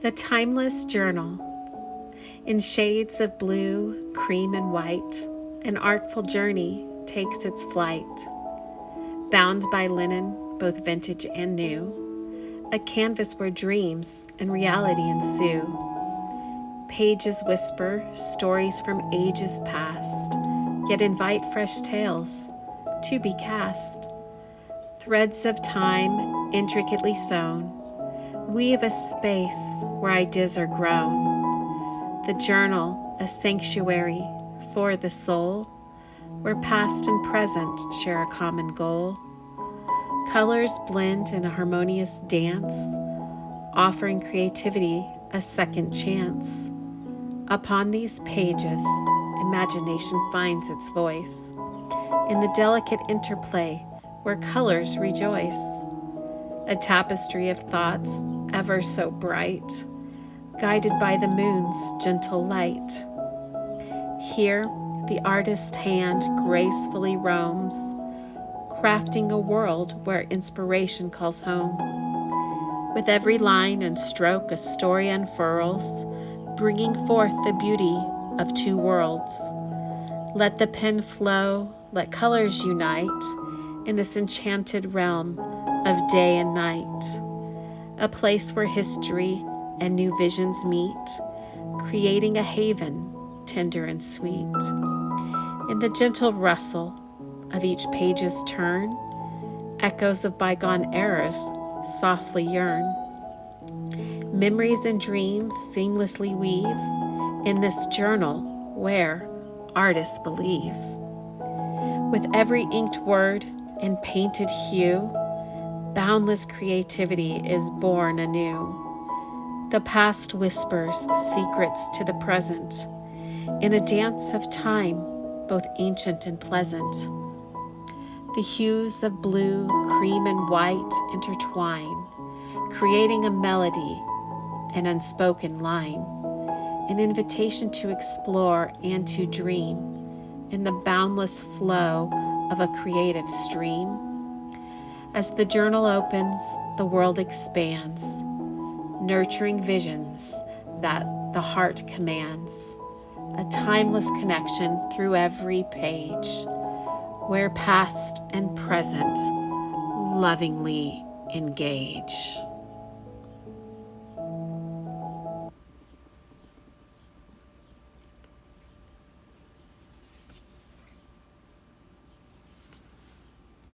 The Timeless Journal. In shades of blue, cream, and white, an artful journey takes its flight. Bound by linen, both vintage and new, a canvas where dreams and reality ensue. Pages whisper stories from ages past, yet invite fresh tales to be cast. Threads of time intricately sewn weave a space where ideas are grown. The journal, a sanctuary for the soul, where past and present share a common goal. Colors blend in a harmonious dance, offering creativity a second chance. Upon these pages, imagination finds its voice in the delicate interplay where colors rejoice. A tapestry of thoughts ever so bright, guided by the moon's gentle light. Here, the artist's hand gracefully roams, crafting a world where inspiration calls home. With every line and stroke, a story unfurls, bringing forth the beauty of two worlds. Let the pen flow, let colors unite in this enchanted realm of day and night. A place where history and new visions meet, creating a haven tender and sweet. In the gentle rustle of each page's turn, echoes of bygone eras softly yearn. Memories and dreams seamlessly weave in this journal where artists believe. With every inked word and painted hue, boundless creativity is born anew. The past whispers secrets to the present in a dance of time, both ancient and pleasant. The hues of blue, cream, and white intertwine, creating a melody, an unspoken line, an invitation to explore and to dream in the boundless flow of a creative stream. As the journal opens, the world expands, nurturing visions that the heart commands. A timeless connection through every page, where past and present lovingly engage.